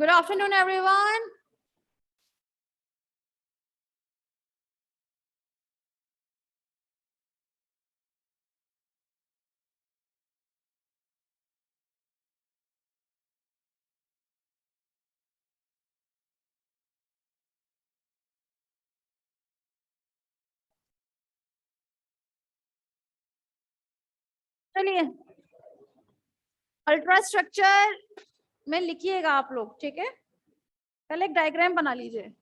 Good afternoon, everyone. चलिए ultra structure में लिखिएगा आप लोग, ठीक है। पहले एक डायग्राम बना लीजिए।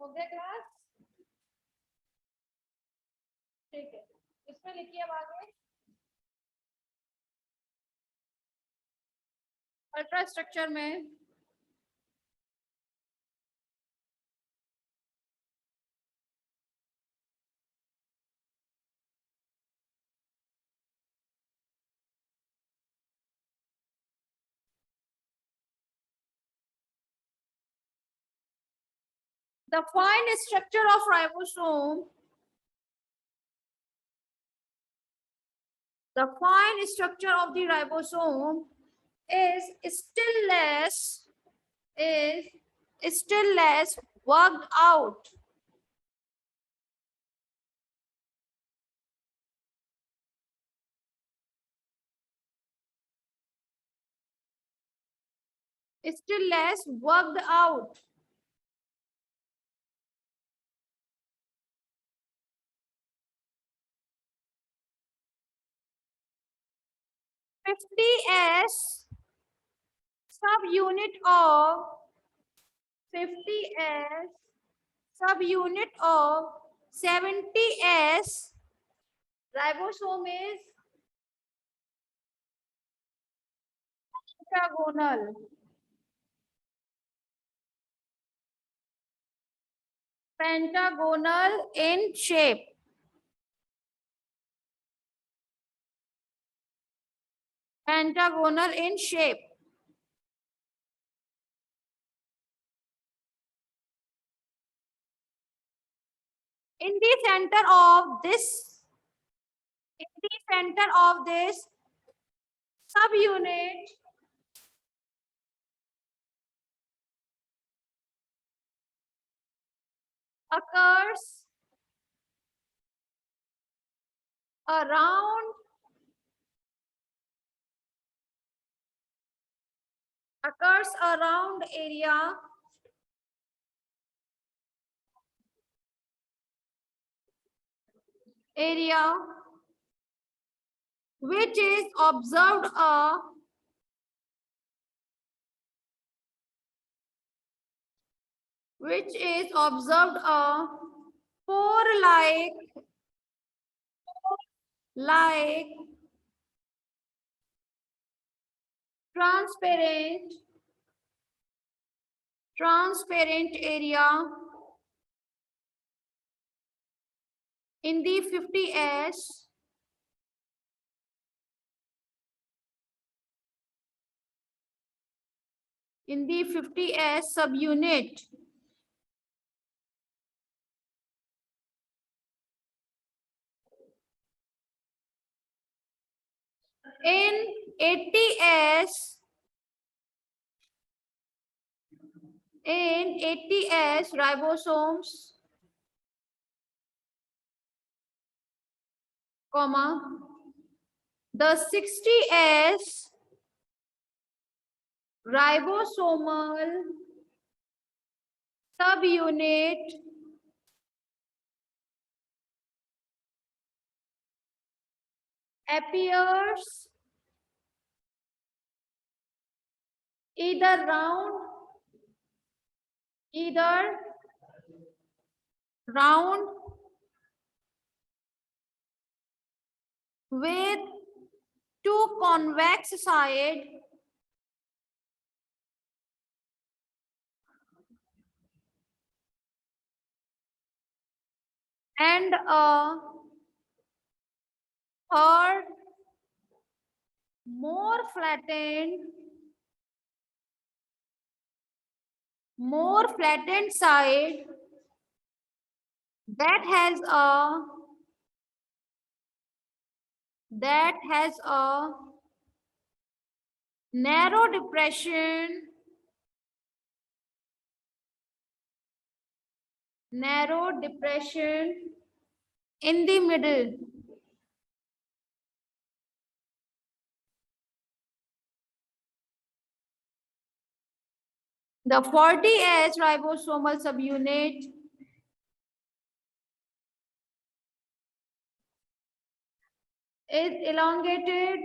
हो गया क्लास? ठीक है, इसमें लिखिए अब आगे अल्ट्रा स्ट्रक्चर में the fine structure of ribosome. The fine structure of the ribosome is still less worked out. Still less worked out. (50S) subunit of 50S subunit of 70S ribosome is pentagonal. Pentagonal in shape. Pentagonal in shape. In the center of this subunit occurs around area which is observed a pore like transparent area in the 50S subunit. In 80S ribosomes, the 60S ribosomal subunit appears either round with two convex sides and a third more flattened side that has a narrow depression in the middle. The 40S ribosomal subunit is elongated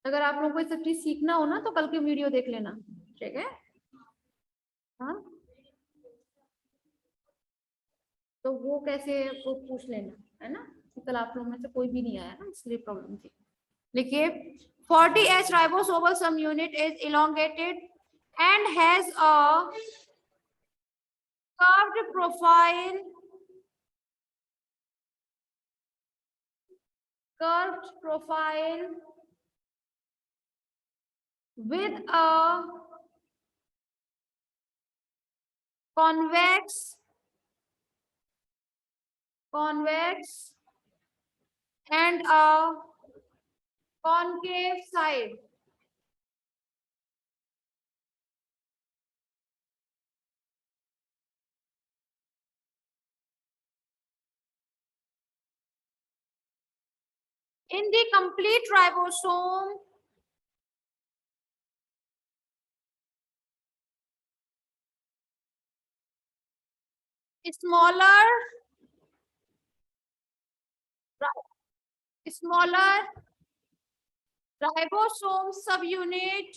अगर आप लोगों को ये सब चीज सीखना हो ना तो कल की वीडियो देख लेना, ठीक है? हाँ, तो वो कैसे वो पूछ लेना, है ना? कल आप लोगों में से कोई भी नहीं आया ना, इसलिए प्रॉब्लम थी. देखिए 40S ribosomal subunit is elongated and has a curved profile with a convex and a concave side. In the complete ribosome, smaller ribosome subunit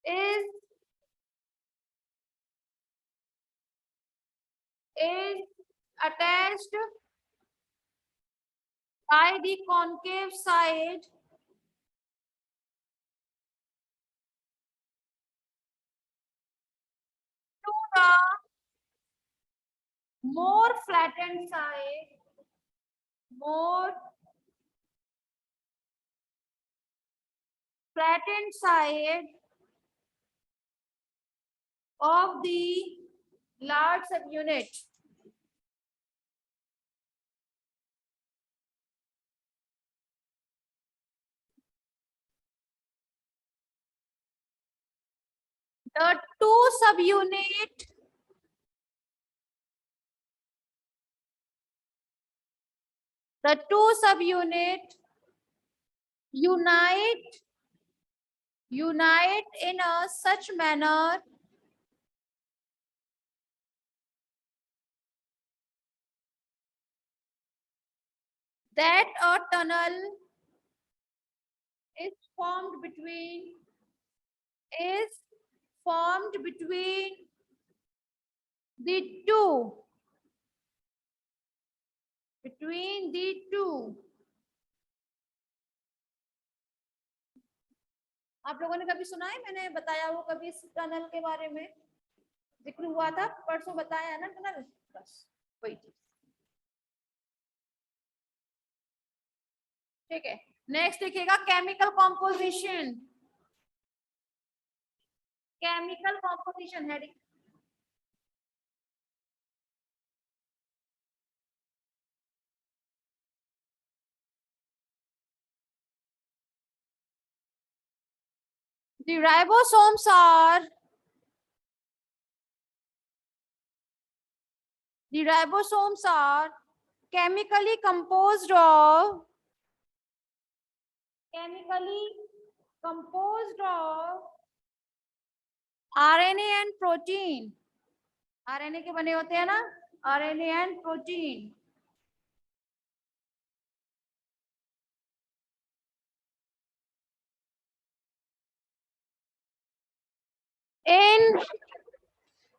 is attached by the concave side to the more flattened side, more flattened side of the large subunit. The two subunit unite in a such manner that a tunnel is formed between is formed between the two आप लोगों ने कभी सुना है, मैंने बताया वो कभी इस टनल के बारे में जिक्र हुआ था, परसों बताया है ना टनल, बस वही चीज। ठीक है, नेक्स्ट देखिएगा chemical composition. Chemical composition heading, the ribosomes are chemically composed of RNA and protein। RNA के बने होते हैं ना, RNA and protein। In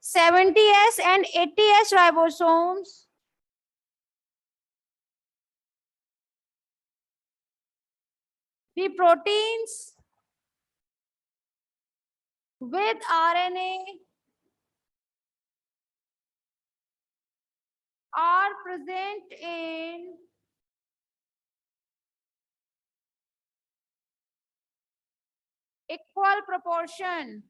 70S and 80S ribosomes, the proteins with RNA are present in equal proportion.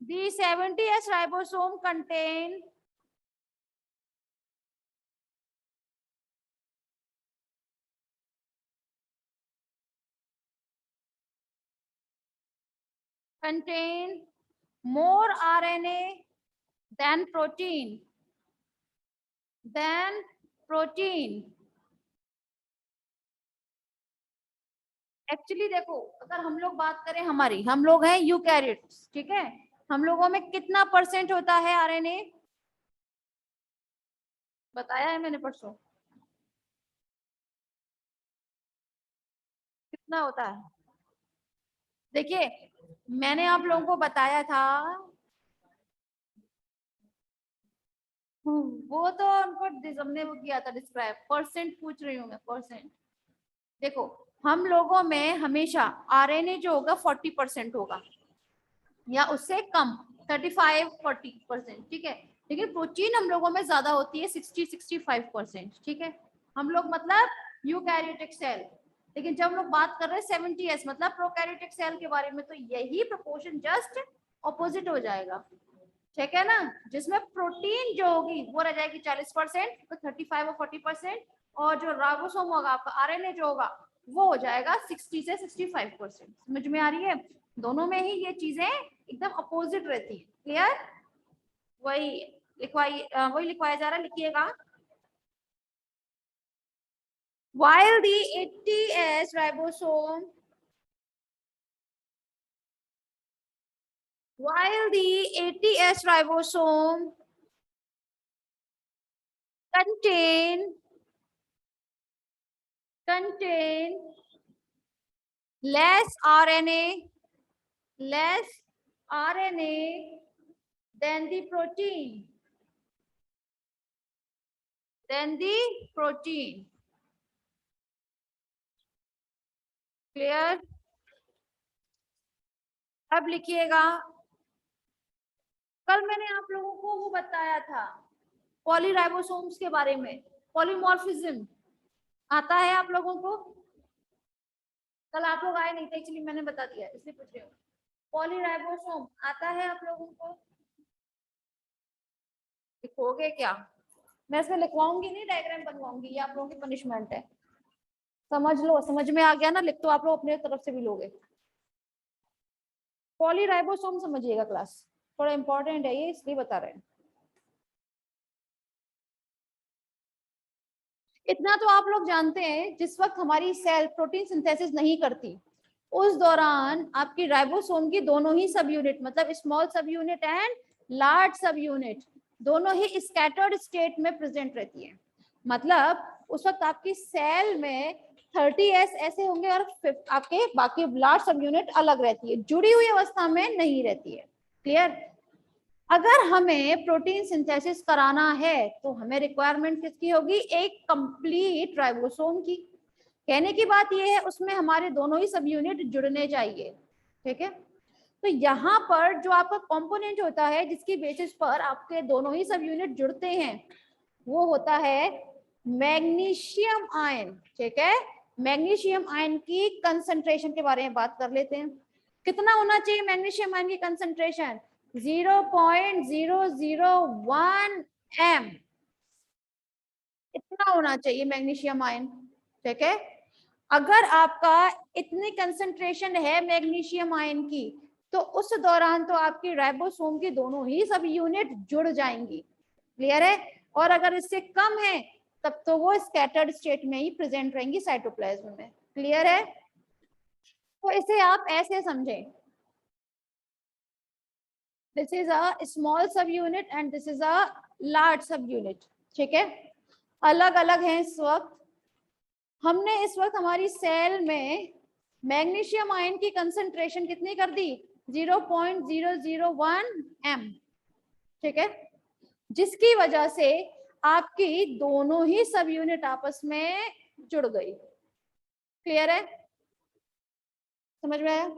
The 70S ribosome contain more RNA than protein. Actually देखो, अगर हम लोग बात करें हमारी, हम लोग हैं यूकैरियोट्स, ठीक है, हम लोगों में कितना परसेंट होता है आरएनए, बताया है मैंने परसों, कितना होता है? देखिए मैंने आप लोगों को बताया था, वो तो उनको हमने वो किया था डिस्क्राइब, परसेंट पूछ रही हूँ मैं, परसेंट। देखो हम लोगों में हमेशा आरएनए जो होगा 40% होगा या उससे कम, 35-40%, ठीक है, लेकिन प्रोटीन हम लोगों में ज्यादा होती है 60-65%, ठीक है, हम लोग मतलब यूकैरियोटिक सेल। लेकिन जब हम लोग बात कर रहे हैं 70S मतलब प्रोकैरियोटिक सेल के बारे में, तो यही प्रोपोर्शन जस्ट ऑपोजिट हो जाएगा, ठीक है ना, जिसमें प्रोटीन जो होगी वो रह जाएगी 40%, तो 35 और 40%, और जो राइबोसोम होगा आपका आरएनए जो होगा वो हो जाएगा 60 से 65%। समझ में आ रही है? दोनों में ही ये चीजें एकदम अपोजिट रहती है, क्लियर? वही वही लिखवाया जा रहा है, लिखिएगा। While the 80S ribosome contain less RNA than the protein. Clear? अब लिखिएगा, कल मैंने आप लोगों को वो बताया था पॉलीराइबोसोम्स के बारे में, पॉलीमॉर्फिज्म आता है आप लोगों को? कल आप लोग आए नहीं थे, एक्चुअली मैंने बता दिया इसलिए पूछ रही हूँ। पॉलीराइबोसोम आता है आप लोगों को? लिखोगे क्या? मैं इसमें लिखवाऊंगी नहीं, डायग्राम बनवाऊंगी, ये आप लोगों की पनिशमेंट है। समझ लो, समझ में आ गया ना? लिख तो आप लोग अपने तरफ से भी लोगे। पॉलीराइबोसोम समझिएगा क्लास, थोड़ा इंपॉर्टेंट है ये, इसलिए बता रहे हैं। इतना तो आप लोग जानते हैं, जिस वक्त हमारी सेल प्रोटीन सिंथेसिस नहीं करती उस दौरान आपकी राइबोसोम की दोनों ही सब यूनिट, मतलब स्मॉल सब यूनिट एंड लार्ज सब यूनिट, दोनों ही स्कैटर्ड स्टेट में प्रेजेंट रहती है। मतलब उस वक्त आपकी सेल में 30S ऐसे होंगे और आपके बाकी लार्ज सब यूनिट अलग रहती है, जुड़ी हुई अवस्था में नहीं रहती है। क्लियर? अगर हमें प्रोटीन सिंथेसिस कराना है तो हमें रिक्वायरमेंट किसकी होगी? एक कंप्लीट राइबोसोम की। कहने की बात यह है उसमें हमारे दोनों ही सब यूनिट जुड़ने चाहिए। ठीक है, तो यहाँ पर जो आपका कंपोनेंट होता है जिसकी बेसिस पर आपके दोनों ही सब यूनिट जुड़ते हैं वो होता है मैग्नीशियम आयन। ठीक है, मैग्नीशियम आयन की कंसंट्रेशन के बारे में बात कर लेते हैं। कितना होना चाहिए मैग्नीशियम आयन की कंसंट्रेशन? 0.001 m, इतना होना चाहिए मैग्नीशियम आयन। ठीक है, अगर आपका इतनी कंसंट्रेशन है मैग्नीशियम आयन की तो उस दौरान तो आपकी राइबोसोम की दोनों ही सब यूनिट जुड़ जाएंगी। क्लियर है? और अगर इससे कम है तब तो वो स्कैटर्ड स्टेट में ही प्रेजेंट रहेंगी साइटोप्लाज्म में। क्लियर है? तो इसे आप ऐसे समझें, दिस इज अ स्मॉल सब unit and this is a large सब यूनिट। ठीक है, अलग अलग है इस वक्त। हमने इस वक्त हमारी सेल में मैग्नीशियम आयन की कंसंट्रेशन कितनी कर दी? 0.001 m। ठीक है, जिसकी वजह से आपकी दोनों ही सब यूनिट आपस में जुड़ गई। क्लियर है? समझ में आया?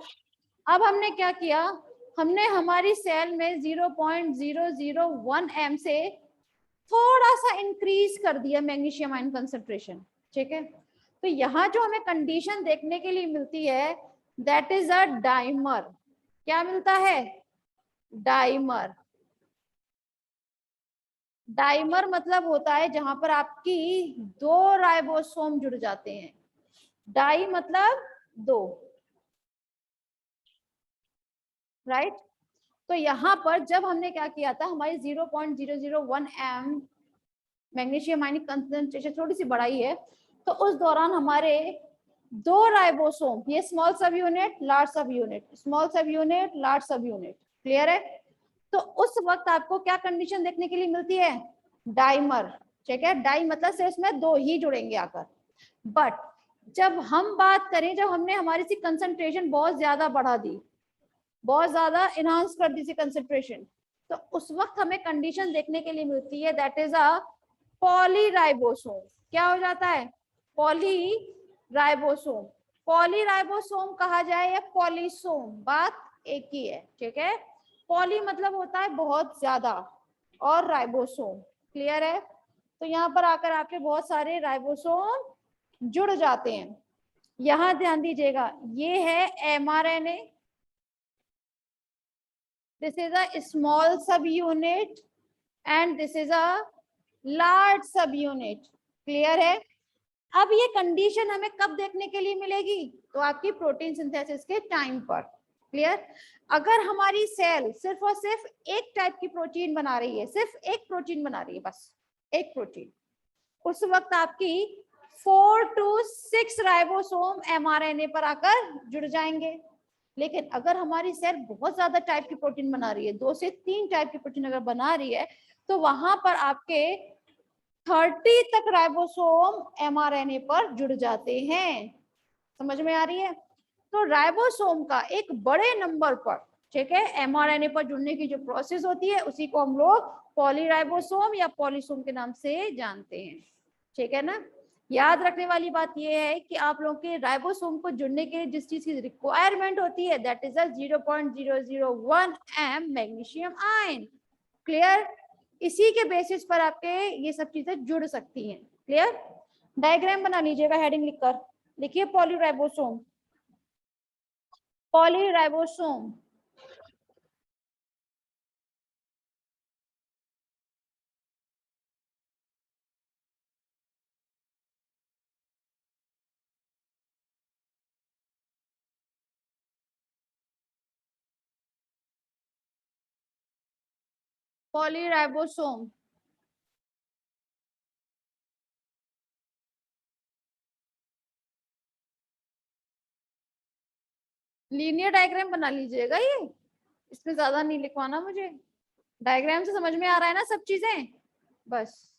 अब हमने क्या किया, हमने हमारी सेल में 0.001 m से थोड़ा सा इंक्रीज कर दिया मैग्नीशियम आयन कंसंट्रेशन। ठीक है, तो यहाँ जो हमें कंडीशन देखने के लिए मिलती है दैट इज अ डाइमर। क्या मिलता है? डाइमर। डाइमर मतलब होता है जहां पर आपकी दो राइबोसोम जुड़ जाते हैं। डाई मतलब दो, राइट? तो यहाँ पर जब हमने क्या किया था, हमारी 0.001 m मैग्नीशियम आयनिक कंसंट्रेशन थोड़ी सी बढ़ाई है, तो उस दौरान हमारे दो राइबोसोम, ये स्मॉल सब यूनिट लार्ज सब यूनिट, स्मॉल सब यूनिट लार्ज सब यूनिट। क्लियर है? तो उस वक्त आपको क्या कंडीशन देखने के लिए मिलती है? डाइमर। ठीक है, डाई मतलब सिर्फ इसमें दो ही जुड़ेंगे आकर। बट जब हम बात करें, जब हमने हमारी सी कंसंट्रेशन बहुत ज्यादा बढ़ा दी, बहुत ज्यादा इनहांस कर दी थी कंसंट्रेशन, तो उस वक्त हमें कंडीशन देखने के लिए मिलती है दैट इज अ पॉलीराइबोसोम। क्या हो जाता है? पॉलीराइबोसोम। पॉलीराइबोसोम कहा जाए या पॉलीसोम, बात एक ही है। ठीक है, पॉली मतलब होता है बहुत ज्यादा और राइबोसोम। क्लियर है? तो यहाँ पर आकर आपके बहुत सारे राइबोसोम जुड़ जाते हैं। यहाँ ध्यान दीजिएगा, ये है mRNA, this is a small subunit and this is a large subunit। Clear है? अब ये कंडीशन हमें कब देखने के लिए मिलेगी? तो आपकी प्रोटीन सिंथेसिस के टाइम पर। क्लियर? अगर हमारी सेल सिर्फ और सिर्फ एक टाइप की प्रोटीन बना रही है, सिर्फ एक प्रोटीन बना रही है, बस एक प्रोटीन, उस वक्त आपकी 4 to 6 राइबोसोम mRNA पर आकर जुड़ जाएंगे। लेकिन अगर हमारी सेल बहुत ज्यादा टाइप की प्रोटीन बना रही है, 2 से 3 टाइप की प्रोटीन अगर बना रही है, तो वहां पर आपके 30 तक राइबोसोम mRNA पर जुड़ जाते हैं। समझ में आ रही है? तो राइबोसोम का एक बड़े नंबर पर, ठीक है, mRNA पर जुड़ने की जो प्रोसेस होती है उसी को हम लोग पॉलीराइबोसोम या पॉलीसोम के नाम से जानते हैं। ठीक है ना? याद रखने वाली बात यह है कि आप लोगों के राइबोसोम को जुड़ने के लिए जिस चीज की रिक्वायरमेंट होती है that is 0.001 m magnesium ion. Clear? इसी के बेसिस पर आपके ये सब चीजें जुड़ सकती हैं। क्लियर? डायग्राम बना लीजिएगा हेडिंग लिखकर। लिखिए polyribosome. Polyribosome polyribosome linear diagram बना लीजिएगा ये, इसमें ज्यादा नहीं लिखवाना मुझे। डायग्राम से समझ में आ रहा है ना सब चीजें? बस।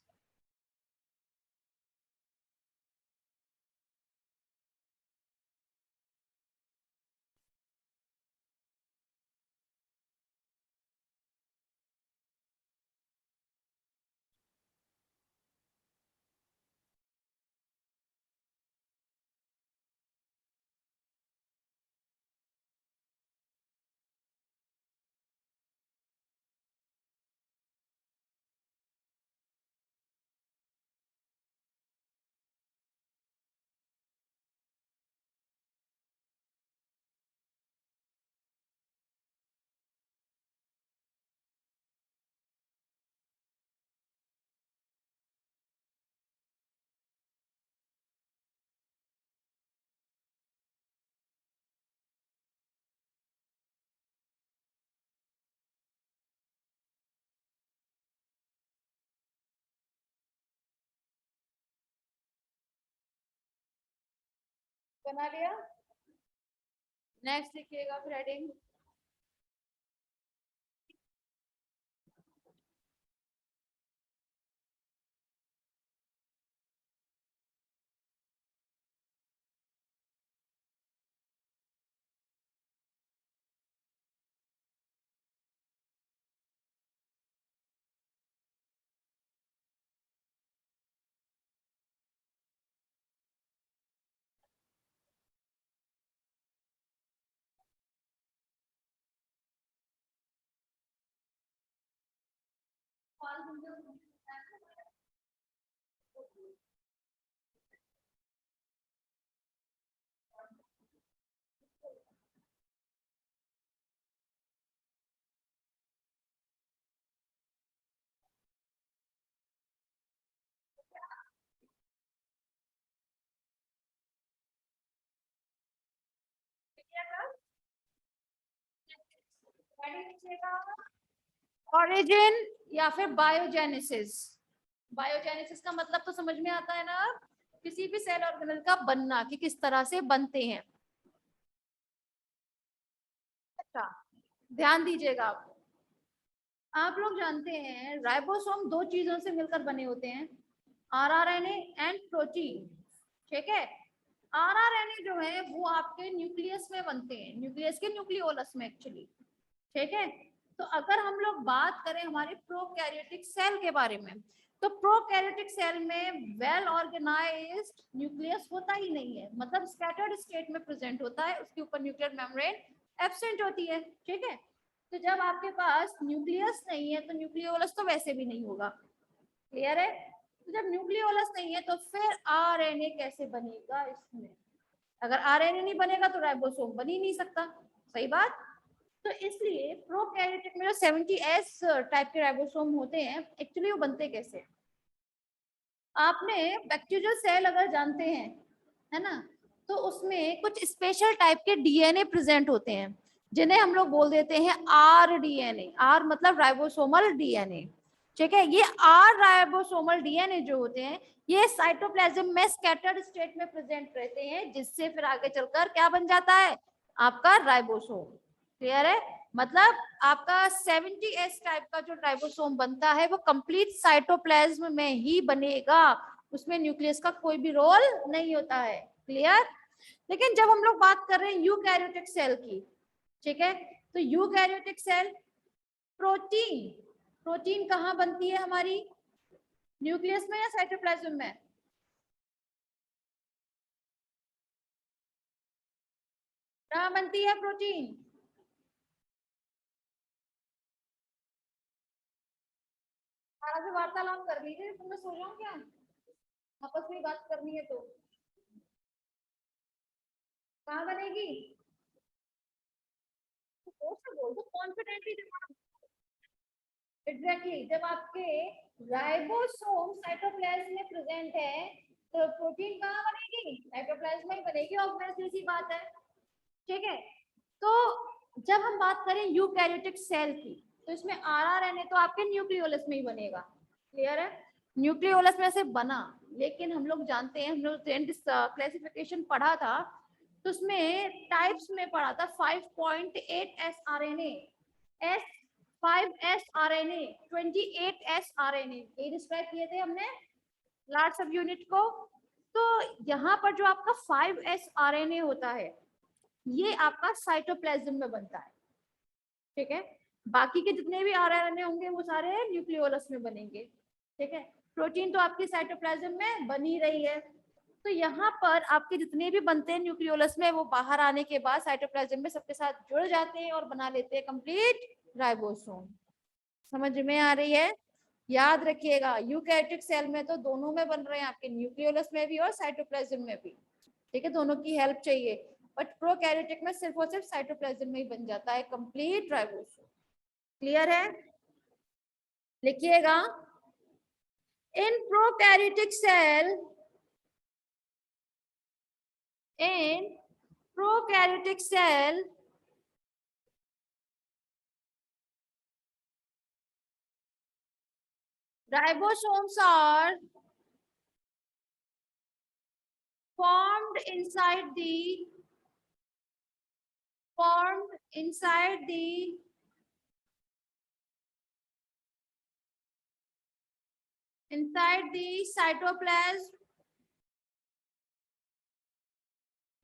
बना लिया? नेक्स्ट लिखिएगा फिर हेडिंग। ऑरिजिन या फिर बायोजेनेसिस। बायोजेनेसिस का मतलब तो समझ में आता है ना? किसी भी सेल ऑर्गेनेल का बनना, कि किस तरह से बनते हैं। अच्छा, ध्यान दीजिएगा। आप लोग जानते हैं राइबोसोम दो चीजों से मिलकर बने होते हैं, आरआरएनए एंड प्रोटीन। ठीक है? आरआरएनए जो है वो आपके न्यूक्लियस में बनते हैं, न्यूक्लियस के न्यूक्लियोलस में एक्चुअली। ठीक है? तो अगर हम लोग बात करें हमारे प्रोकैरियोटिक सेल के बारे में, तो प्रोकैरियोटिक सेल में वेल ऑर्गेनाइज्ड न्यूक्लियस होता ही नहीं है, मतलब स्कैटर्ड स्टेट में प्रेजेंट होता है, उसके ऊपर न्यूक्लियर मेम्ब्रेन एब्सेंट होती है। ठीक है? तो जब आपके पास न्यूक्लियस नहीं है तो न्यूक्लियोलस तो वैसे भी नहीं होगा। क्लियर है? तो जब न्यूक्लियोलस नहीं है तो फिर आरएनए कैसे बनेगा इसमें? अगर आरएनए नहीं बनेगा तो राइबोसोम बन ही नहीं सकता। सही बात? तो इसलिए प्रोकैरियोटिक में जो 70S टाइप के राइबोसोम होते हैं एक्चुअली वो बनते कैसे? आपने बैक्टीरियल सेल अगर जानते हैं, है ना, तो उसमें कुछ स्पेशल टाइप के डीएनए प्रेजेंट होते हैं जिन्हें हम लोग बोल देते हैं आर डीएनए। आर मतलब राइबोसोमल डीएनए। ठीक है? ये आर राइबोसोमल डीएनए जो होते हैं ये साइटोप्लाज्म में स्कैटर्ड स्टेट में प्रेजेंट रहते हैं, जिससे फिर आगे चलकर क्या बन जाता है? आपका राइबोसोम। क्लियर है? मतलब आपका 70S टाइप का जो राइबोसोम बनता है वो कंप्लीट साइटोप्लाज्म में ही बनेगा, उसमें न्यूक्लियस का कोई भी रोल नहीं होता है। क्लियर? लेकिन जब हम लोग बात कर रहे हैं यूकैरियोटिक सेल की, ठीक है, तो यूकैरियोटिक सेल प्रोटीन, प्रोटीन कहाँ बनती है हमारी, न्यूक्लियस में या साइटोप्लाज्म में? कहाँ बनती है प्रोटीन? सारा से वार्तालाप कर लीजिए, तुमने सो जाओ क्या, आपस में बात करनी है तो। कहाँ बनेगी? जोर से बोल दो कॉन्फिडेंटली। एग्जैक्टली जब आपके राइबोसोम साइटोप्लाज्म में प्रेजेंट है तो प्रोटीन कहाँ बनेगी, साइटोप्लाज्म में ही बनेगी, ऑब्वियसली सी बात है। ठीक है, तो जब हम बात करें यूकैरियोटिक सेल की तो इसमें आरआरएनए तो आपके न्यूक्लियोलस में ही बनेगा। क्लियर है? न्यूक्लियोलस में से बना, लेकिन हम लोग जानते हैं, हम लोग क्लासिफिकेशन पढ़ा था तो उसमें टाइप्स में पढ़ा था 5.8 S R N S 5s RNA 28s RNA ये डिस्क्राइब किए थे हमने लार्ज सब यूनिट को। तो यहाँ पर जो आपका 5s RNA होता है ये आपका साइटोप्लाज्म में बनता है। ठीक है, बाकी के जितने भी RNA होंगे वो सारे न्यूक्लियोलस में बनेंगे। ठीक है, प्रोटीन तो आपकी साइटोप्लाज्म में बन ही रही है, तो यहाँ पर आपके जितने भी बनते हैं न्यूक्लियोलस में वो बाहर आने के बाद साइटोप्लाज्म में सबके साथ जुड़ जाते हैं और बना लेते हैं कंप्लीट राइबोसोम। समझ में आ रही है? याद रखिएगा यूकैरियोटिक सेल में तो दोनों में बन रहे हैं, आपके न्यूक्लियोलस में भी और साइटोप्लाज्म में भी। ठीक है, दोनों की हेल्प चाहिए, बट प्रोकैरियोटिक में सिर्फ और सिर्फ साइटोप्लाज्म में ही बन जाता है कंप्लीट राइबोसोम। क्लियर है? लिखिएगा, in prokaryotic cell, in prokaryotic cell ribosomes are formed inside the cytoplasm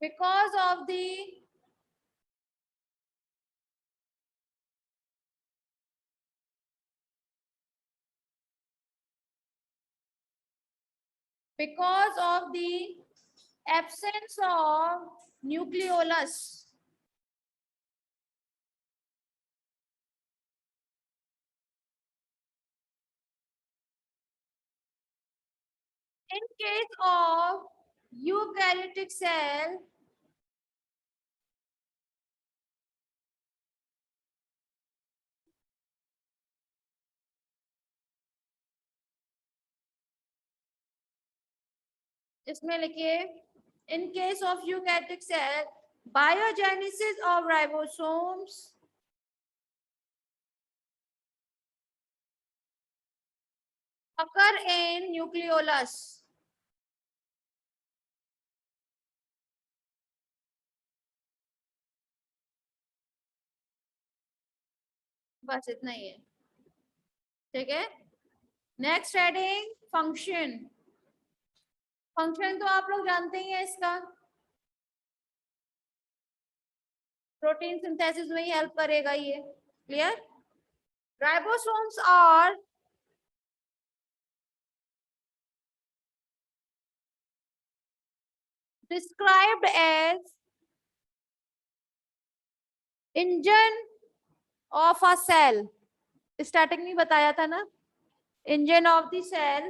because of the absence of nucleolus. In case of eukaryotic cell, इसमें लिखिए, in case of eukaryotic cell, biogenesis of ribosomes occur in nucleolus. बस इतना ही है। ठीक है, next heading function. Function तो आप लोग जानते ही हैं इसका, प्रोटीन सिंथेसिस में ही हेल्प करेगा ये। Clear? Ribosomes are described as engine of a cell. Starting में बताया था ना, engine of the cell,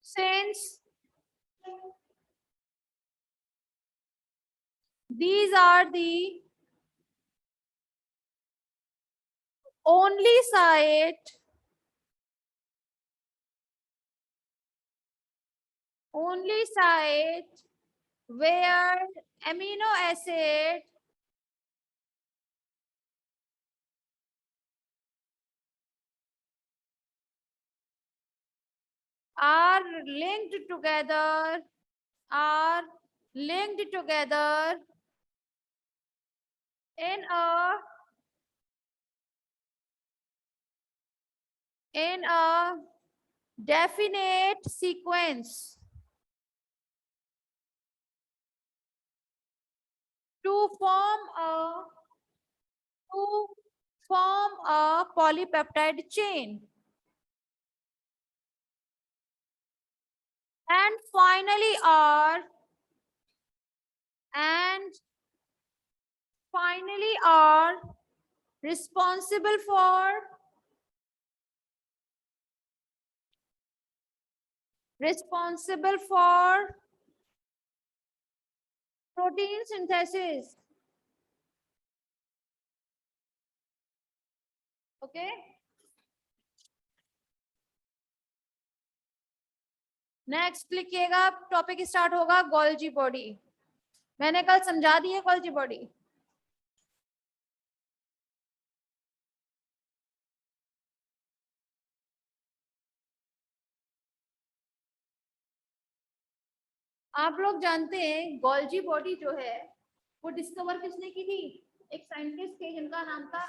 since these are the only site where amino acid are linked together, are linked together in a definite sequence to to form a polypeptide chain. And finally are responsible for protein synthesis. Okay. Next लिखिएगा, topic start होगा Golgi body. मैंने कल समझा दी है Golgi body. आप लोग जानते हैं गोल्जी बॉडी जो है वो डिस्कवर किसने की थी? एक साइंटिस्ट थे जिनका नाम था,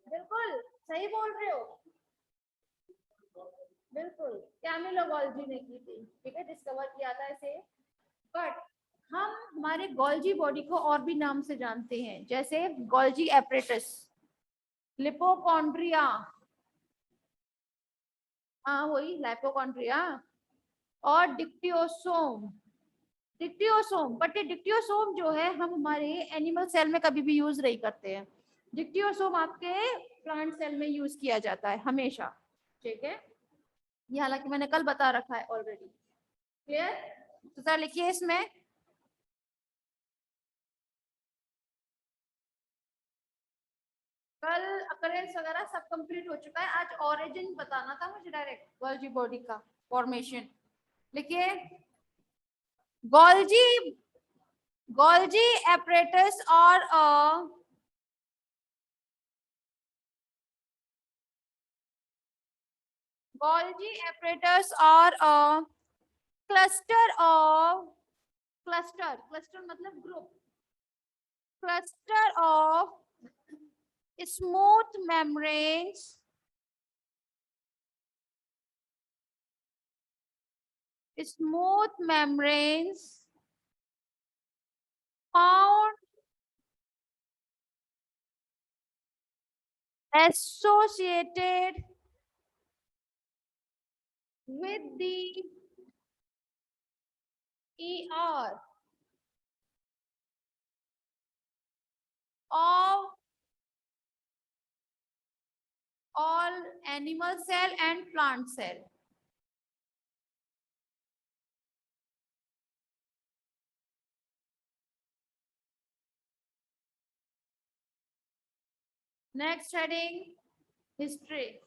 बिल्कुल सही बोल रहे हो, बिल्कुल कैमिलो गोल्जी ने की थी। ठीक है, डिस्कवर किया था इसे। बट हम हमारे गोल्जी बॉडी को और भी नाम से जानते हैं, जैसे गोल्जी एपरेटस, लिपोकॉन्ड्रिया, हाँ वही लाइपोकॉन्ड्रिया, और डिक्टियोसोम। डिक्टियोसोम, बट ये डिक्टियोसोम जो है हम हमारे एनिमल सेल में कभी भी यूज नहीं करते हैं। डिक्टियोसोम आपके प्लांट सेल में यूज किया जाता है हमेशा। ठीक है, ये हालांकि मैंने कल बता रखा है ऑलरेडी। क्लियर? तो सर लिखिए इसमें, कल अकरेंस वगैरह सब कंप्लीट हो चुका है, आज ओरिजिन बताना था मुझे डायरेक्ट गोल्जी बॉडी का फॉर्मेशन। लिखिए Golgi Golgi apparatus or a Golgi apparatus or a cluster of cluster मतलब group, cluster of smooth membranes found associated with the ER of all animal cell and plant cell. Next heading history.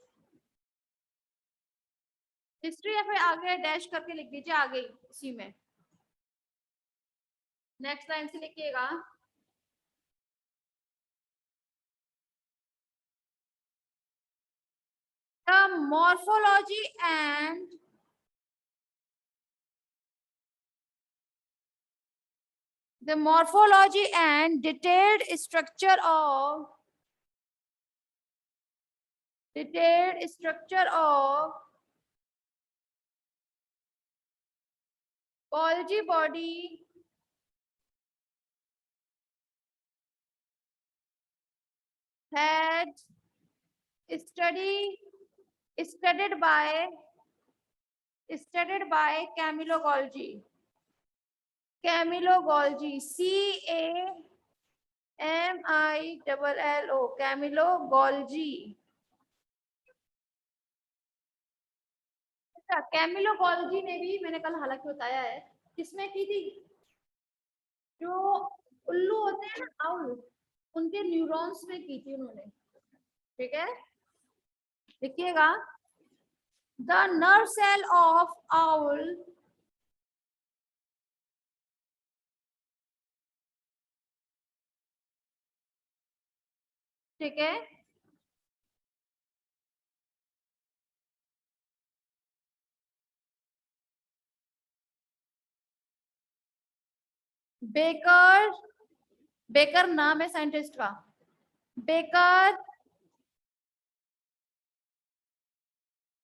History या फिर आगे dash करके लिख दीजिए आगे इसी में। नेक्स्ट लाइन से लिखिएगा, the morphology and detailed structure of Golgi body had studied by Camillo Golgi, CAMILLO, Camillo Golgi। Camillo Golgi ने भी, मैंने कल हालांकि बताया है, किसमें की थी? जो उल्लू होते हैं ना, आउल, उनके न्यूरॉन्स में की थी उन्होंने। ठीक है, देखिएगा, the nerve cell of owl ठीक है, बेकर, बेकर नाम है साइंटिस्ट का, Baker,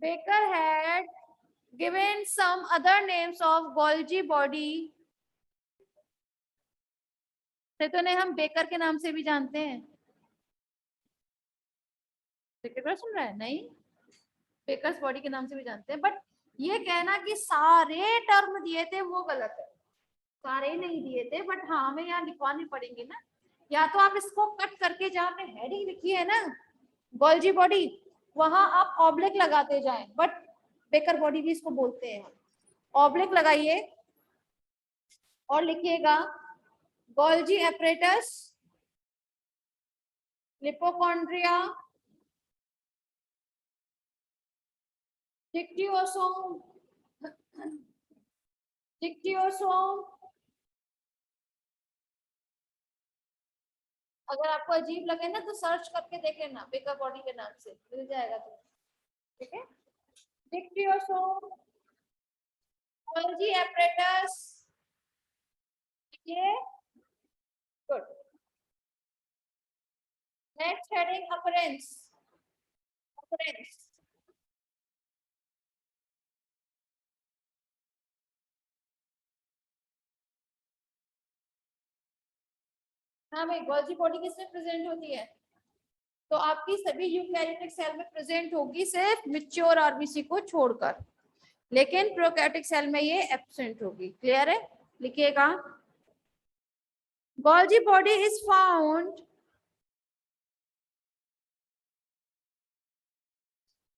Baker had given some other names of Golgi body, तो नहीं हम बेकर के नाम से भी जानते हैं, बेकर सुन रहा है नहीं, बेकर्स बॉडी के नाम से भी जानते हैं, बट ये कहना कि सारे टर्म दिए थे वो गलत है, सारे नहीं दिए थे, बट हाँ हमें यहाँ लिखवाने पड़ेंगे ना, या तो आप इसको कट करके जहाँ पे हेडिंग लिखी है ना गोल्जी बॉडी वहां आप ऑब्लिक लगाते जाएं, बट बेकर बॉडी भी इसको बोलते हैं, ऑब्लिक लगाइए और लिखिएगा गोल्जी एपरेटस, लिपोकॉन्ड्रिया, डिक्टियोसोम, डिक्टियोसोम, अगर आपको अजीब लगे ना तो सर्च करके देख लेना बेकर बॉडी के नाम से मिल जाएगा तो, ठीक है, डिक्टियोसोम, गोल्जी एपरेटस, ये good, next heading appearance, appearance, हाँ भाई गोल्जी बॉडी किसमें प्रेजेंट होती है, तो आपकी सभी यूकैरियोटिक सेल में प्रेजेंट होगी सिर्फ मैच्योर आरबीसी को छोड़कर, लेकिन प्रोकैरियोटिक सेल में ये एब्सेंट होगी, क्लियर है, लिखिएगा Golgi body is found,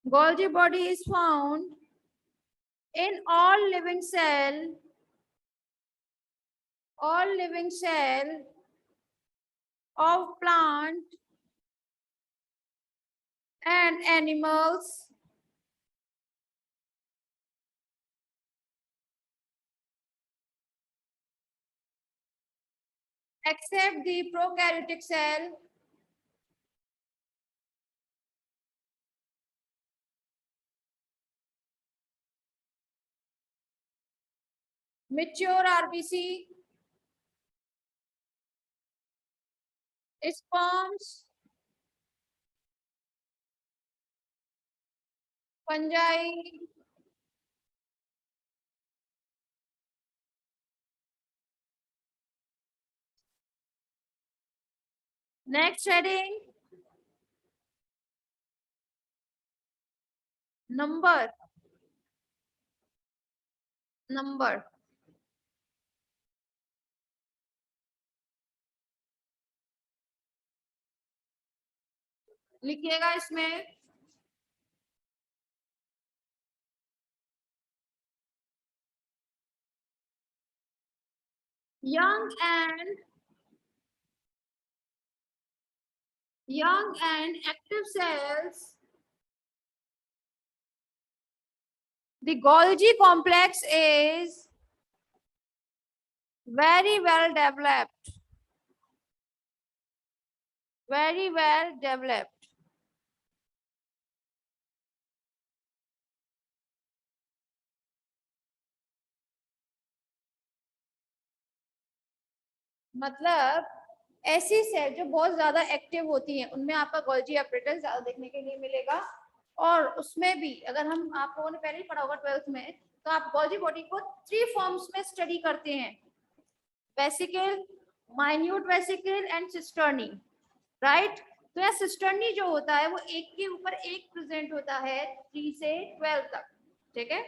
Golgi body is found in all living cell of plant and animals except the prokaryotic cell mature RBC, sperms, fungi, next heading number, number, लिखिएगा इसमें young and active cells, the Golgi complex is very well developed, very well developed. मतलब ऐसी cell जो बहुत ज्यादा active होती हैं उनमें आपका गोल्जी एपरेटस ज्यादा देखने के लिए मिलेगा, और उसमें भी अगर हम आप लोगों ने पहले ही पढ़ा होगा 12th में, तो आप गोल्जी बॉडी को 3 फॉर्म्स में स्टडी करते हैं, vesicle, minute vesicle and cisternae, right, तो यह सिस्टर्नी जो होता है वो एक के ऊपर एक प्रेजेंट होता है 3 से 12 तक, ठीक है,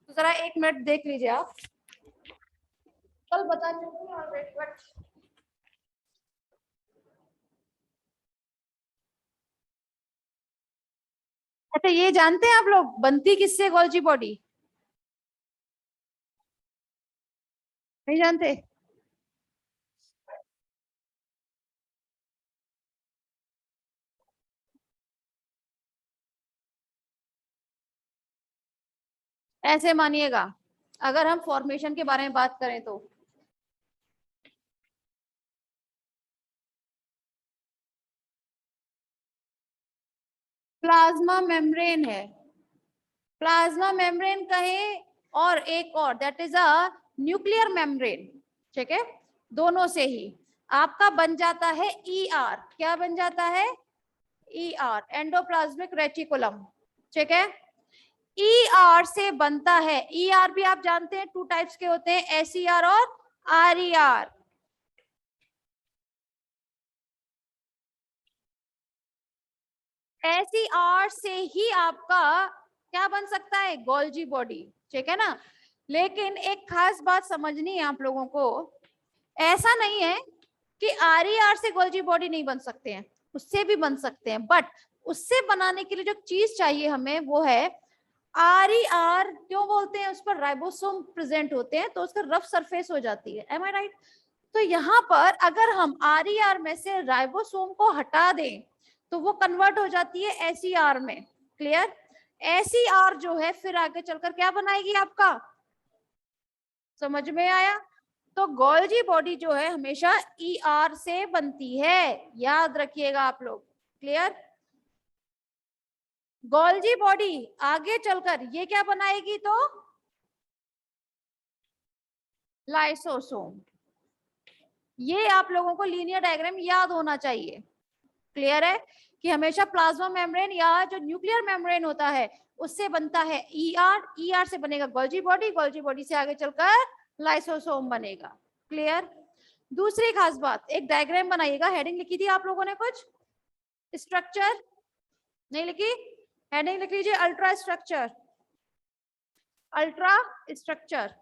तो जरा 1 मिनट देख लीजिए आप, कल बता चुकी हूँ ऑलरेडी, बट अच्छा ये जानते हैं आप लोग बनती किससे गोल्जी बॉडी, नहीं जानते, ऐसे मानिएगा अगर हम फॉर्मेशन के बारे में बात करें तो प्लाज्मा मेम्ब्रेन है, प्लाज्मा मेम्ब्रेन कहे और एक और that is a nuclear membrane, ठीक है, दोनों से ही आपका बन जाता है ER। क्या बन जाता है? ER, endoplasmic reticulum. ठीक है, ER से बनता है। ER भी आप जानते हैं 2 टाइप्स के होते हैं, SER और RER। SER से ही आपका क्या बन सकता है? Golgi body. ठीक है ना, लेकिन एक खास बात समझनी है आप लोगों को, ऐसा नहीं है कि RER से गोल्जी बॉडी नहीं बन सकते हैं, उससे भी बन सकते हैं, बट उससे बनाने के लिए जो चीज चाहिए हमें वो है RER। क्यों बोलते हैं? उस पर राइबोसोम प्रेजेंट होते हैं, तो उसका रफ सरफेस हो जाती है। एम आई राइट? तो यहाँ पर अगर हम RER में से राइबोसोम को हटा दें तो वो कन्वर्ट हो जाती है SER में। क्लियर? SER जो है फिर आगे चलकर क्या बनाएगी आपका? समझ में आया? तो गोल्जी बॉडी जो है हमेशा ER से बनती है, याद रखिएगा आप लोग। क्लियर? गोल्जी बॉडी आगे चलकर ये क्या बनाएगी? तो लाइसोसोम। ये आप लोगों को लीनियर डायग्राम याद होना चाहिए। क्लियर है कि हमेशा प्लाज्मा मेम्ब्रेन या जो न्यूक्लियर मेम्ब्रेन होता है उससे बनता है ER, ER से बनेगा गोल्जी बॉडी, गोल्जी बॉडी से आगे चलकर लाइसोसोम बनेगा। क्लियर? दूसरी खास बात, एक डायग्राम बनाइएगा। हेडिंग लिखी थी आप लोगों ने कुछ? स्ट्रक्चर नहीं लिखी? हेडिंग लिख लीजिए, अल्ट्रा स्ट्रक्चर। Ultra structure.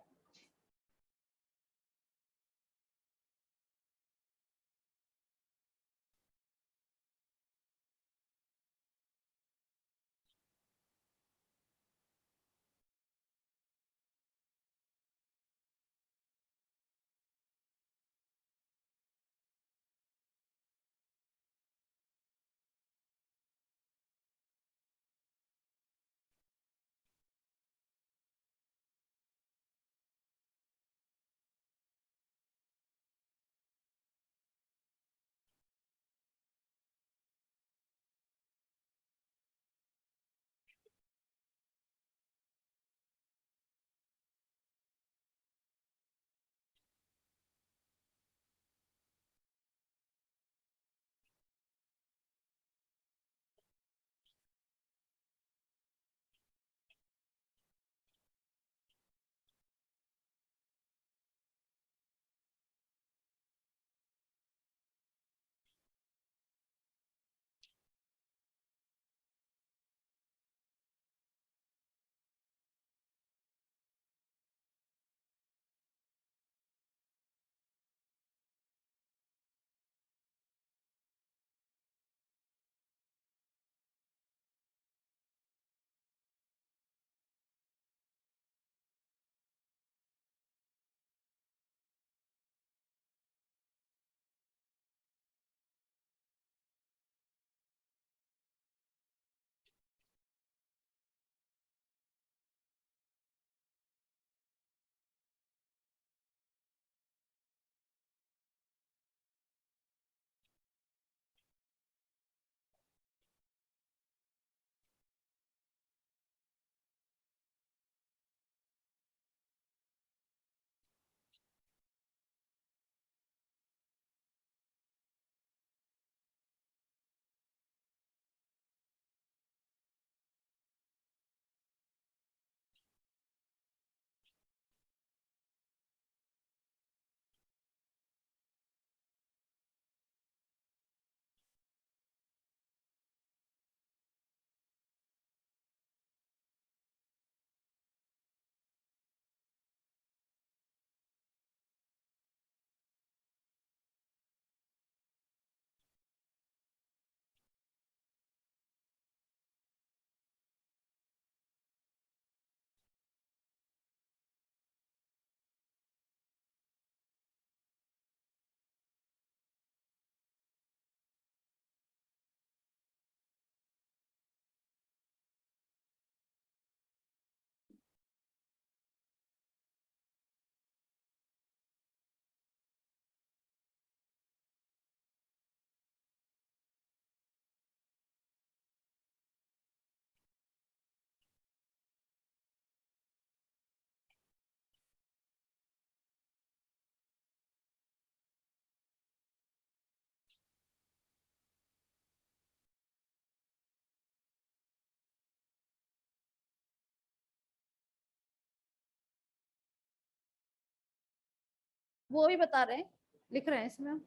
वो भी बता रहे हैं, लिख रहे हैं इसमें।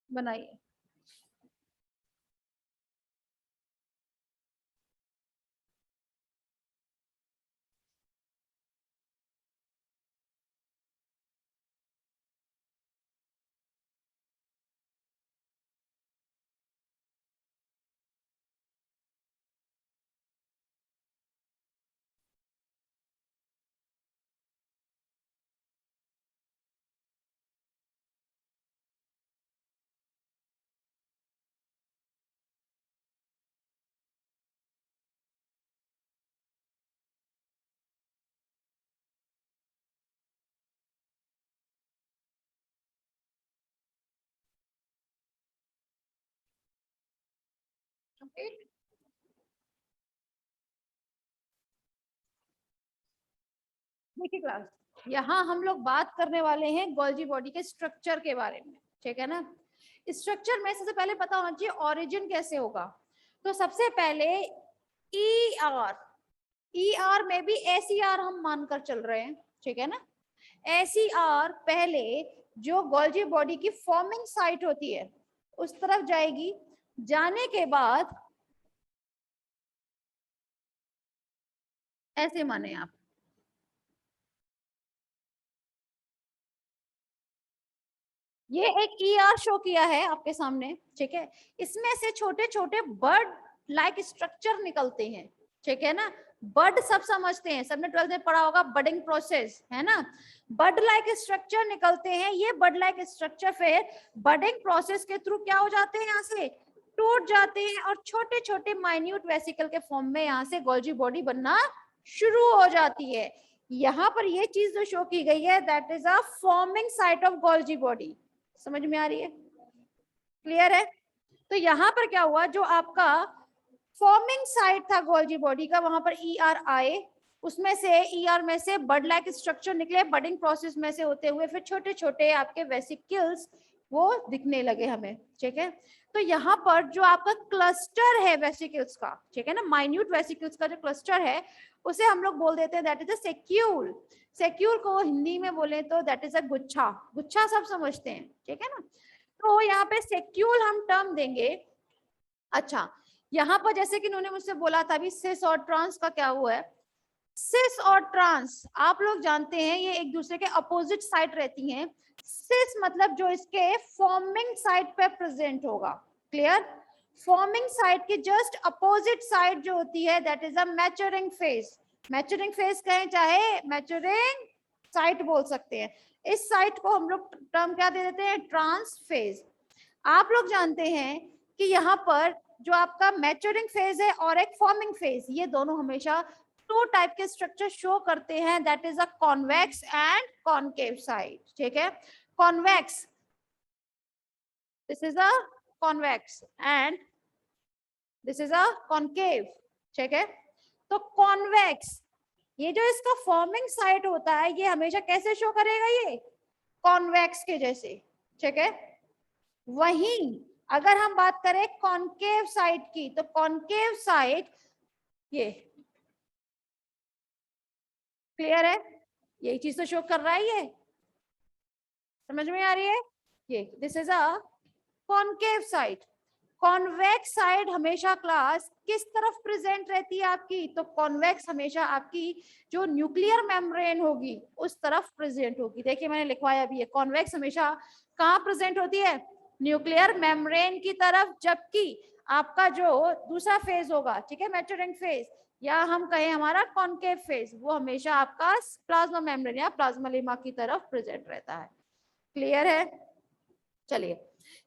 बनाइए। देखिए क्लास, यहाँ हम लोग बात करने वाले हैं गोल्जी बॉडी के स्ट्रक्चर के बारे में, ठीक है ना। स्ट्रक्चर में सबसे पहले पता होना चाहिए ओरिजिन कैसे होगा। तो सबसे पहले ई आर में भी एसईआर हम मानकर चल रहे हैं, ठीक है ना। एसईआर पहले जो गोल्जी बॉडी की फॉर्मिंग साइट होती है उस तरफ जाएगी, जाने के बाद ऐसे माने आप, ये एक ईआर शो किया है आपके सामने, ठीक है। इसमें से छोटे छोटे बर्ड लाइक स्ट्रक्चर निकलते हैं, ठीक है ना। बर्ड सब समझते हैं, सबने 12th में पढ़ा होगा बडिंग प्रोसेस, है ना। बर्ड लाइक स्ट्रक्चर निकलते हैं, ये बर्ड लाइक स्ट्रक्चर फिर बडिंग प्रोसेस के थ्रू क्या हो जाते हैं, यहाँ से टूट जाते हैं और छोटे छोटे माइन्यूट वेसिकल के फॉर्म में यहाँ से गोल्जी बॉडी बनना शुरू हो जाती है। यहाँ पर ये चीज जो शो की गई है that is a forming site of Golgi body. समझ में आ रही है, क्लियर है। तो यहाँ पर क्या हुआ, जो आपका फॉर्मिंग साइट था गोल्जी बॉडी का, वहां पर ईआर आए, उसमें से ईआर में से बर्ड लाइक स्ट्रक्चर निकले, बडिंग प्रोसेस में से होते हुए फिर छोटे छोटे आपके वेसिकल्स वो दिखने लगे हमें, ठीक है। तो यहाँ पर जो आपका क्लस्टर है वेसिकल्स का, ठीक है ना, माइन्यूट वेसिकल्स का जो क्लस्टर है उसे हम लोग बोल देते हैं दैट इज अ सेक्यूल। सेक्यूल को हिंदी में बोले तो दैट इज अ गुच्छा, गुच्छा सब समझते हैं, ठीक है ना। तो यहाँ पे सेक्यूल हम टर्म देंगे। अच्छा, यहाँ पर जैसे कि उन्होंने मुझसे बोला था अभी सिस और ट्रांस का क्या हुआ है। सिस और ट्रांस आप लोग जानते हैं ये एक दूसरे के अपोजिट साइड रहती हैं। सिस मतलब जो इसके फॉर्मिंग साइड पे प्रेजेंट होगा, क्लियर। फॉर्मिंग साइड के जस्ट अपोजिट साइड जो होती है that is a maturing phase. Maturing phase कहें चाहे मैच्योरिंग साइट बोल सकते हैं। इस साइट को हम लोग टर्म क्या दे देते हैं, ट्रांस फेज। आप लोग जानते हैं कि यहाँ पर जो आपका मैच्योरिंग फेज है और एक फॉर्मिंग फेज, ये दोनों हमेशा टू टाइप के स्ट्रक्चर शो करते हैं that is a convex and concave side, ठीक है। Convex, this is a convex and this is a concave, ठीक है। तो कॉन्वेक्स, ये जो इसका फॉर्मिंग साइड होता है ये हमेशा कैसे शो करेगा, ये कॉन्वेक्स के जैसे, ठीक है। वहीं अगर हम बात करें कॉनकेव साइड की, तो कॉनकेव साइड ये, क्लियर है, यही चीज तो शो कर रहा है, ये समझ में आ रही है। ये this is a concave side. Convex side हमेशा क्लास किस तरफ प्रेजेंट रहती है आपकी, तो कॉन्वेक्स हमेशा आपकी जो न्यूक्लियर मेम्ब्रेन होगी उस तरफ प्रेजेंट होगी। देखिए मैंने लिखवाया भी है, कॉन्वेक्स हमेशा कहाँ प्रेजेंट होती है, न्यूक्लियर मेम्ब्रेन की तरफ, जबकि आपका जो दूसरा फेज होगा, ठीक है, मैच्योरिंग फेज, या हम कहें हमारा कॉन्केव फेस, वो हमेशा आपका प्लाज्मा मेम्ब्रेन या प्लाज्मा लेमा की तरफ प्रेजेंट रहता है। क्लियर है? चलिए,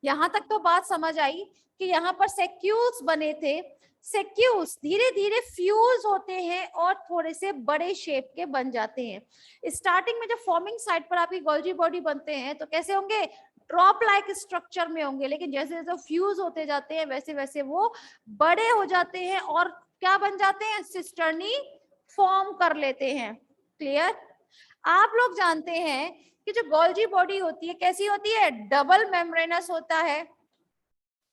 यहां तक तो बात समझ आई कि यहाँ पर सेक्यूल्स बने थे। सेक्यूल्स धीरे धीरे फ्यूज होते हैं और थोड़े से बड़े शेप के बन जाते हैं। स्टार्टिंग में जब फॉर्मिंग साइट पर आपकी गोल्जी बॉडी बनते हैं तो कैसे होंगे, ड्रॉप लाइक स्ट्रक्चर में होंगे, लेकिन जैसे जैसे फ्यूज होते जाते हैं वैसे वैसे वो बड़े हो जाते हैं और क्या बन जाते हैं, सिस्टर्नी फॉर्म कर लेते हैं। क्लियर? आप लोग जानते हैं कि जो गोल्जी बॉडी होती है कैसी होती है, डबल मेम्ब्रेनस होता है।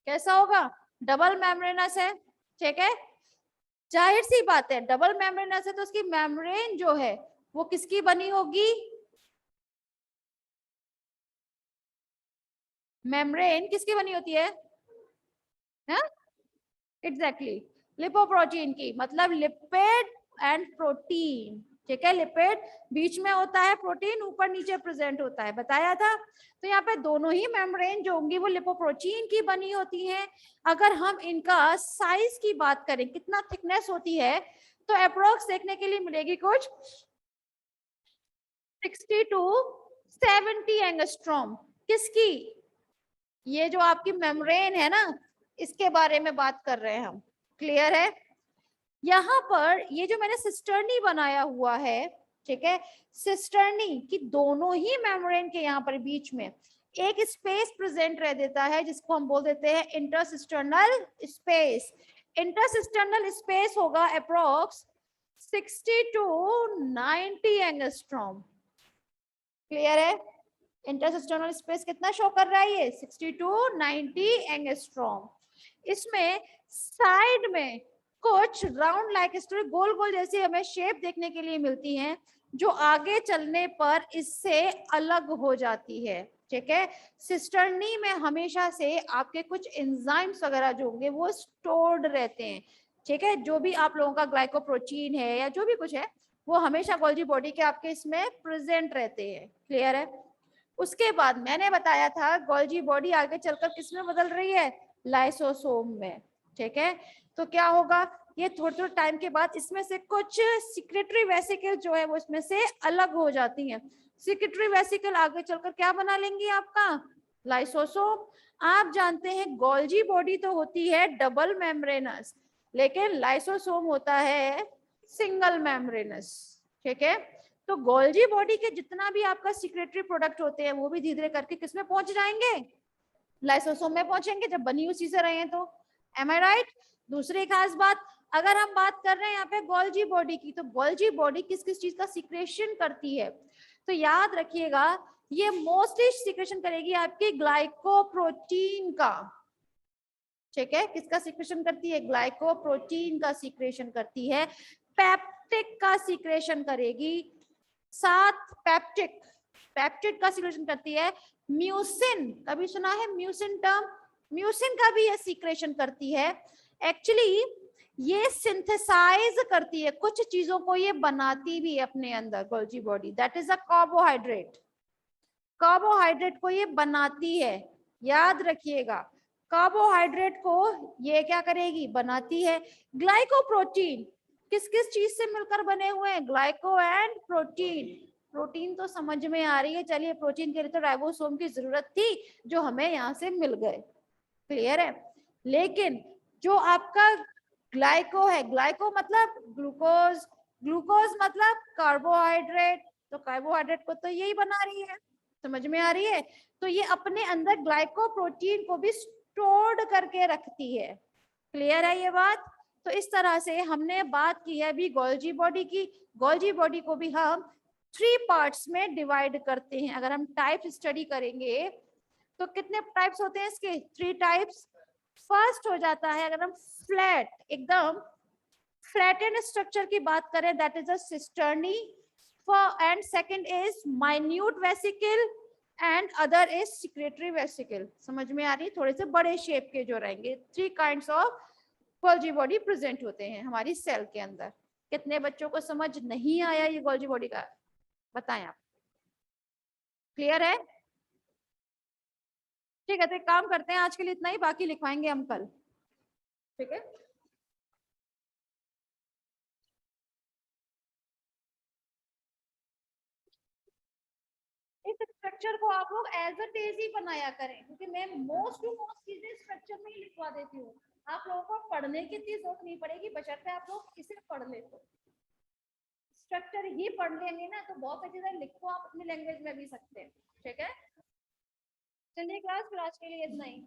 कैसा होगा, डबल मेम्ब्रेनस है। ठीक है, जाहिर सी बात है डबल मेम्ब्रेनस है तो उसकी मेम्ब्रेन जो है वो किसकी बनी होगी, मेम्ब्रेन किसकी बनी होती है, एग्जैक्टली लिपोप्रोटीन की, मतलब लिपिड एंड प्रोटीन। ठीक है, लिपिड बीच में होता है, प्रोटीन ऊपर नीचे प्रेजेंट होता है, बताया था। तो यहाँ पे दोनों ही मेम्ब्रेन जो होंगी वो लिपोप्रोटीन की बनी होती हैं। अगर हम इनका साइज की बात करें, कितना थिकनेस होती है, तो अप्रोक्स देखने के लिए मिलेगी कुछ 60 टू 70 एंगस्ट्रॉम। किसकी, ये जो आपकी मेम्ब्रेन है ना, इसके बारे में बात कर रहे हैं हम। क्लियर है? यहाँ पर ये जो मैंने सिस्टर्नी बनाया हुआ है, ठीक है, सिस्टर्नी की दोनों ही मेम्ब्रेन के यहाँ पर बीच में एक स्पेस प्रेजेंट रह देता है जिसको हम बोल देते हैं इंटरसिस्टर्नल स्पेस। इंटरसिस्टर्नल स्पेस होगा अप्रोक्स 60 टू 90 एंगस्ट्रॉम। क्लियर है? इंटरसिस्टर्नल स्पेस कितना शो कर रहा है, ये 60 टू 90 एंगस्ट्रॉम। इसमें साइड में कुछ राउंड लाइक स्टोरी, गोल गोल जैसी हमें शेप देखने के लिए मिलती हैं जो आगे चलने पर इससे अलग हो जाती है। ठीक है, सिस्टर्नी में हमेशा से आपके कुछ एंजाइम्स वगैरह जो होंगे वो स्टोर्ड रहते हैं। ठीक है, जो भी आप लोगों का ग्लाइकोप्रोटीन है या जो भी कुछ है वो हमेशा गोल्जी बॉडी के आपके इसमें प्रेजेंट रहते हैं। क्लियर है? उसके बाद मैंने बताया था गोल्जी बॉडी आगे चलकर किसमें बदल रही है, लाइसोसोम में। ठीक है, तो क्या होगा, ये थोड़े थोड़े टाइम के बाद इसमें से कुछ सिक्रेटरी वेसिकल जो है वो इसमें से अलग हो जाती हैं। सिक्रेटरी वेसिकल आगे चलकर क्या बना लेंगी, आपका लाइसोसोम। आप जानते हैं गोल्जी बॉडी तो होती है डबल मेम्ब्रेनस, लेकिन लाइसोसोम होता है सिंगल मेम्ब्रेनस। ठीक है, तो गोल्जी बॉडी के जितना भी आपका सिक्रेटरी प्रोडक्ट होते हैं वो भी धीरे धीरे करके किसमें पहुंच जाएंगे, लाइसोसोम में पहुंचेंगे, जब बनी उसी से रहे हैं तो। एम आई राइट? दूसरी खास बात, अगर हम बात कर रहे हैं यहाँ पे गोल्जी बॉडी की, तो गोल्जी बॉडी किस किस चीज का सिक्रेशन करती है, तो याद रखिएगा ये मोस्टली सिक्रेशन करेगी आपकी ग्लाइकोप्रोटीन का। ठीक है, किसका सिक्रेशन करती है, ग्लाइकोप्रोटीन का सिक्रेशन करती है, पेप्टिक का सिक्रेशन करेगी, साथ पेप्टिक, पेप्टिड का सिक्रेशन करती है, म्यूसिन, कभी सुना है म्यूसिन टर्म, म्यूसिन का भी ये सिक्रेशन करती है। एक्चुअली ये सिंथेसाइज करती है कुछ चीजों को, ये बनाती भी है अपने अंदर Golgi body, that is a carbohydrate. Carbohydrate को ये बनाती है, याद रखिएगा, कार्बोहाइड्रेट को ये क्या करेगी, बनाती है। ग्लाइकोप्रोटीन किस किस चीज से मिलकर बने हुए हैं, ग्लाइको एंड प्रोटीन। प्रोटीन तो समझ में आ रही है, चलिए प्रोटीन के लिए तो राइबोसोम की जरूरत थी जो हमें यहाँ से मिल गए। क्लियर है? लेकिन जो आपका ग्लाइको है, ग्लाइको मतलब ग्लूकोज, ग्लूकोज मतलब कार्बोहाइड्रेट, तो कार्बोहाइड्रेट को तो यही बना रही है, समझ में आ रही है? तो ये अपने अंदर ग्लाइकोप्रोटीन को भी स्टोर्ड करके रखती है। क्लियर है ये बात? तो इस तरह से हमने बात की है अभी गोल्जी बॉडी की। गोल्जी बॉडी को भी हम 3 पार्ट्स में डिवाइड करते हैं। अगर हम टाइप स्टडी करेंगे तो कितने टाइप्स होते हैं इसके, 3 टाइप्स। फर्स्ट हो जाता है, अगर हम फ्लैट एकदम फ्लैटेंड स्ट्रक्चर की बात करें, that is a cisternae, and second is minute vesicle and other is secretory vesicle. समझ में आ रही है? थोड़े से बड़े शेप के जो रहेंगे। 3 kinds of Golgi body present होते हैं हमारी सेल के अंदर। कितने बच्चों को समझ नहीं आया ये गोल्जी बॉडी का, बताएं आप। क्लियर है? ठीक है, तो एक काम करते हैं, आज के लिए इतना ही, बाकी लिखवाएंगे हम कल। ठीक है। स्ट्रक्चर को आप लोग एज अ टेज ही बनाया करें, क्योंकि मैं मोस्ट टू मोस्ट चीजें स्ट्रक्चर में ही लिखवा देती हूँ। आप लोगों को पढ़ने की इतनी जरूरत नहीं पड़ेगी, बशर्ते आप लोग इसे पढ़ ले तो। स्ट्रक्चर ही पढ़ लेंगे ना तो बहुत सारी चीजें लिखो आप अपनी लैंग्वेज में भी सकते हैं। ठीक है, चलिए क्लास, फिर आज के लिए इतना ही।